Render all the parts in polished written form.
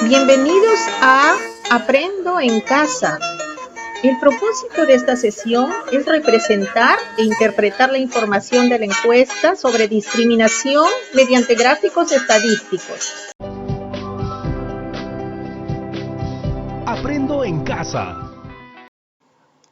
Bienvenidos a Aprendo en Casa. El propósito de esta sesión es representar e interpretar la información de la encuesta sobre discriminación mediante gráficos estadísticos. Aprendo en Casa.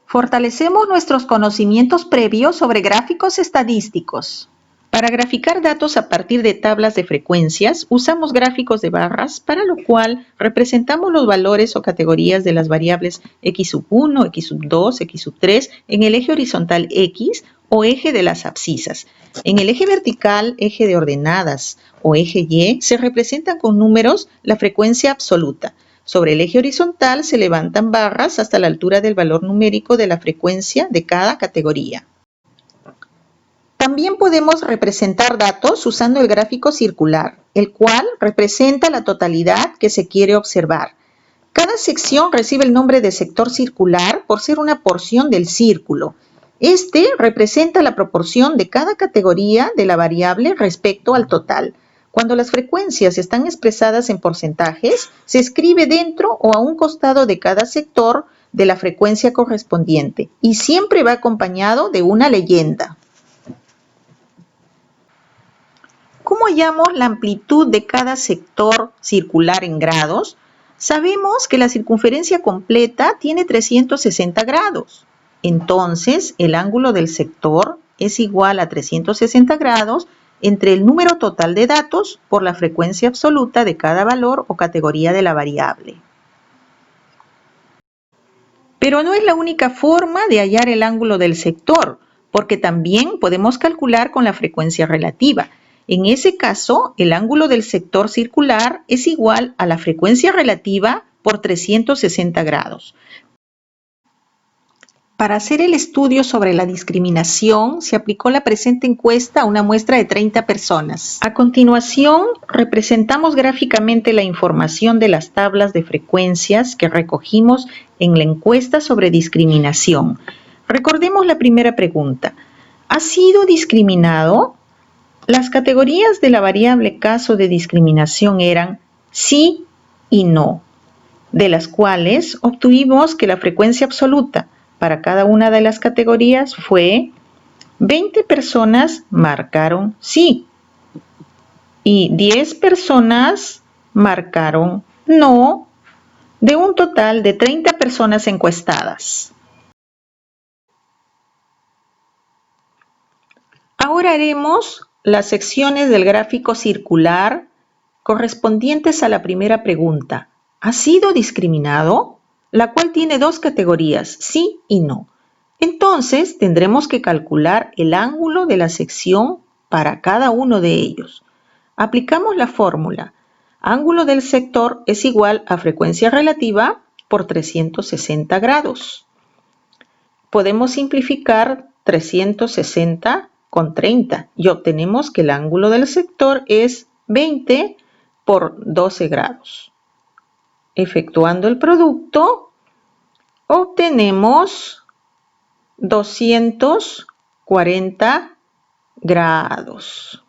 Fortalecemos nuestros conocimientos previos sobre gráficos estadísticos. Para graficar datos a partir de tablas de frecuencias, usamos gráficos de barras, para lo cual representamos los valores o categorías de las variables x1, x2, x3 en el eje horizontal X o eje de las abscisas. En el eje vertical, eje de ordenadas o eje Y, se representan con números la frecuencia absoluta. Sobre el eje horizontal se levantan barras hasta la altura del valor numérico de la frecuencia de cada categoría. También podemos representar datos usando el gráfico circular, el cual representa la totalidad que se quiere observar. Cada sección recibe el nombre de sector circular por ser una porción del círculo. Este representa la proporción de cada categoría de la variable respecto al total. Cuando las frecuencias están expresadas en porcentajes, se escribe dentro o a un costado de cada sector de la frecuencia correspondiente y siempre va acompañado de una leyenda. ¿Cómo hallamos la amplitud de cada sector circular en grados? Sabemos que la circunferencia completa tiene 360 grados. Entonces, el ángulo del sector es igual a 360 grados entre el número total de datos por la frecuencia absoluta de cada valor o categoría de la variable. Pero no es la única forma de hallar el ángulo del sector, porque también podemos calcular con la frecuencia relativa. En ese caso, el ángulo del sector circular es igual a la frecuencia relativa por 360 grados. Para hacer el estudio sobre la discriminación, se aplicó la presente encuesta a una muestra de 30 personas. A continuación, representamos gráficamente la información de las tablas de frecuencias que recogimos en la encuesta sobre discriminación. Recordemos la primera pregunta. ¿Has sido discriminado? Las categorías de la variable caso de discriminación eran sí y no, de las cuales obtuvimos que la frecuencia absoluta para cada una de las categorías fue 20 personas marcaron sí y 10 personas marcaron no, de un total de 30 personas encuestadas. Ahora haremos las secciones del gráfico circular correspondientes a la primera pregunta. ¿Has sido discriminado? La cual tiene dos categorías, sí y no. Entonces, tendremos que calcular el ángulo de la sección para cada uno de ellos. Aplicamos la fórmula. Ángulo del sector es igual a frecuencia relativa por 360 grados. Podemos simplificar 360 con 30 y obtenemos que el ángulo del sector es 20 por 12 grados. Efectuando el producto, obtenemos 240 grados.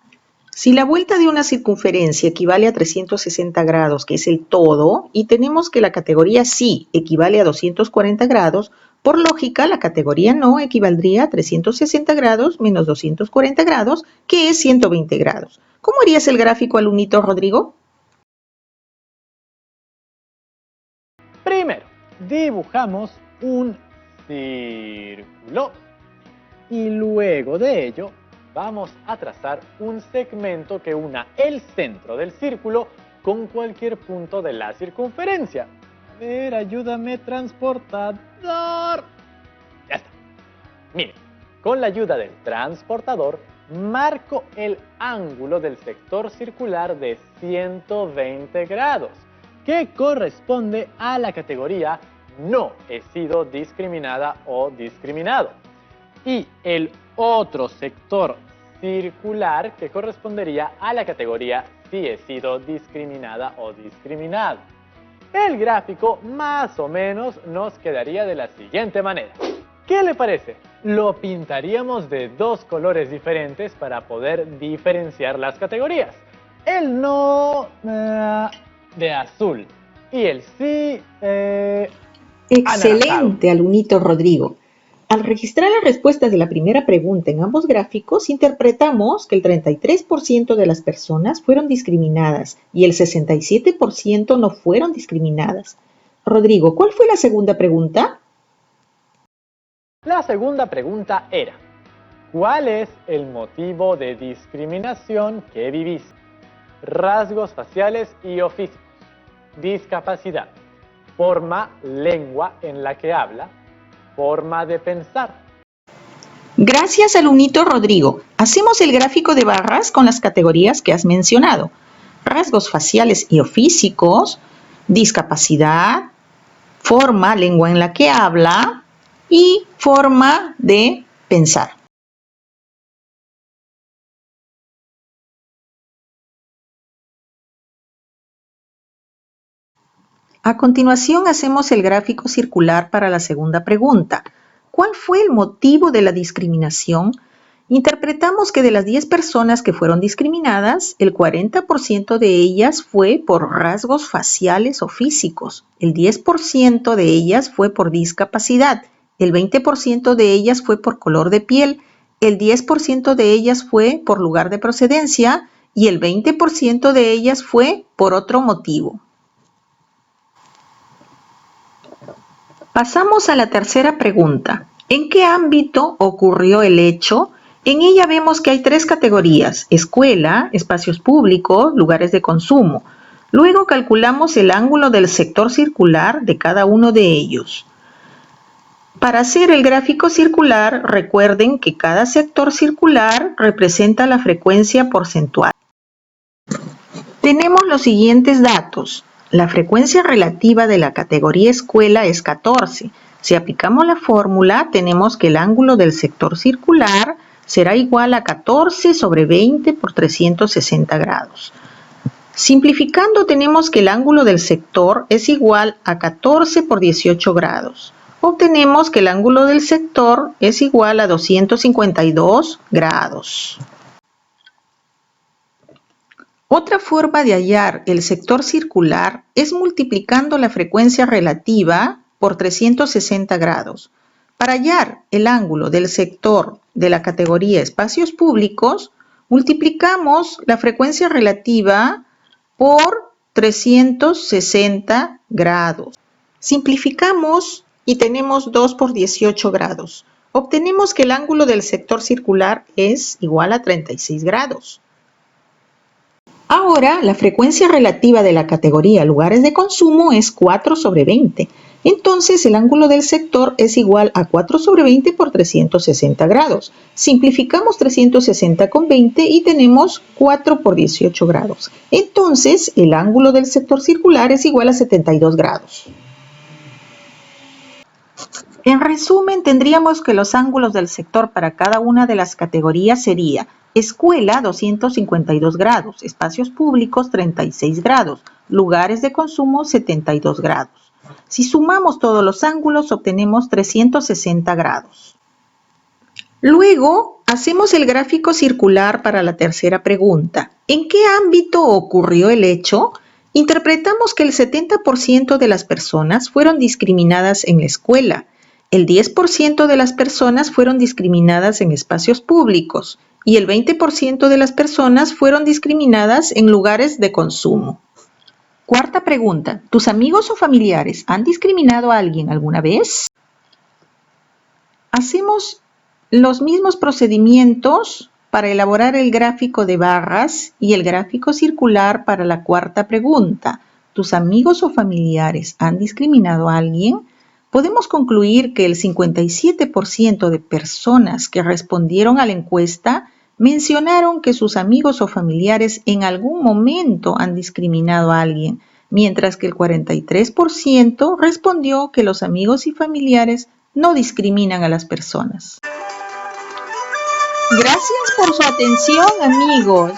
Si la vuelta de una circunferencia equivale a 360 grados, que es el todo, y tenemos que la categoría sí equivale a 240 grados, por lógica, la categoría no equivaldría a 360 grados menos 240 grados, que es 120 grados. ¿Cómo harías el gráfico, alumnito Rodrigo? Primero, dibujamos un círculo y luego de ello vamos a trazar un segmento que una el centro del círculo con cualquier punto de la circunferencia. A ver, ayúdame, transportador. Ya está. Miren, con la ayuda del transportador marco el ángulo del sector circular de 120 grados, que corresponde a la categoría no he sido discriminada o discriminado. Y el otro sector circular que correspondería a la categoría sí he sido discriminada o discriminado. El gráfico más o menos nos quedaría de la siguiente manera. ¿Qué le parece? Lo pintaríamos de dos colores diferentes para poder diferenciar las categorías. El no de azul Y el sí, Excelente, alumnito Rodrigo. Al registrar las respuestas de la primera pregunta en ambos gráficos, interpretamos que el 33% de las personas fueron discriminadas y el 67% no fueron discriminadas. Rodrigo, ¿cuál fue la segunda pregunta? La segunda pregunta era, ¿cuál es el motivo de discriminación que vivís? Rasgos faciales y o físicos, discapacidad, forma, lengua en la que habla, forma de pensar. Gracias, alumnito Rodrigo. Hacemos el gráfico de barras con las categorías que has mencionado. Rasgos faciales y o físicos, discapacidad, forma, lengua en la que habla y forma de pensar. A continuación hacemos el gráfico circular para la segunda pregunta. ¿Cuál fue el motivo de la discriminación? Interpretamos que de las 10 personas que fueron discriminadas, el 40% de ellas fue por rasgos faciales o físicos, el 10% de ellas fue por discapacidad, el 20% de ellas fue por color de piel, el 10% de ellas fue por lugar de procedencia y el 20% de ellas fue por otro motivo. Pasamos a la tercera pregunta. ¿En qué ámbito ocurrió el hecho? En ella vemos que hay 3 categorías: escuela, espacios públicos, lugares de consumo. Luego calculamos el ángulo del sector circular de cada uno de ellos. Para hacer el gráfico circular, recuerden que cada sector circular representa la frecuencia porcentual. Tenemos los siguientes datos. La frecuencia relativa de la categoría escuela es 14. Si aplicamos la fórmula, tenemos que el ángulo del sector circular será igual a 14 sobre 20 por 360 grados. Simplificando, tenemos que el ángulo del sector es igual a 14 por 18 grados. Obtenemos que el ángulo del sector es igual a 252 grados. Otra forma de hallar el sector circular es multiplicando la frecuencia relativa por 360 grados. Para hallar el ángulo del sector de la categoría espacios públicos, multiplicamos la frecuencia relativa por 360 grados. Simplificamos y tenemos 2 por 18 grados. Obtenemos que el ángulo del sector circular es igual a 36 grados. Ahora, la frecuencia relativa de la categoría lugares de consumo es 4 sobre 20. Entonces, el ángulo del sector es igual a 4 sobre 20 por 360 grados. Simplificamos 360 con 20 y tenemos 4 por 18 grados. Entonces, el ángulo del sector circular es igual a 72 grados. En resumen, tendríamos que los ángulos del sector para cada una de las categorías sería: escuela 252 grados, espacios públicos 36 grados, lugares de consumo 72 grados. Si sumamos todos los ángulos, obtenemos 360 grados. Luego, hacemos el gráfico circular para la tercera pregunta. ¿En qué ámbito ocurrió el hecho? Interpretamos que el 70% de las personas fueron discriminadas en la escuela, el 10% de las personas fueron discriminadas en espacios públicos y el 20% de las personas fueron discriminadas en lugares de consumo. Cuarta pregunta. ¿Tus amigos o familiares han discriminado a alguien alguna vez? Hacemos los mismos procedimientos para elaborar el gráfico de barras y el gráfico circular para la cuarta pregunta. ¿Tus amigos o familiares han discriminado a alguien? Podemos concluir que el 57% de personas que respondieron a la encuesta mencionaron que sus amigos o familiares en algún momento han discriminado a alguien, mientras que el 43% respondió que los amigos y familiares no discriminan a las personas. Gracias por su atención, amigos.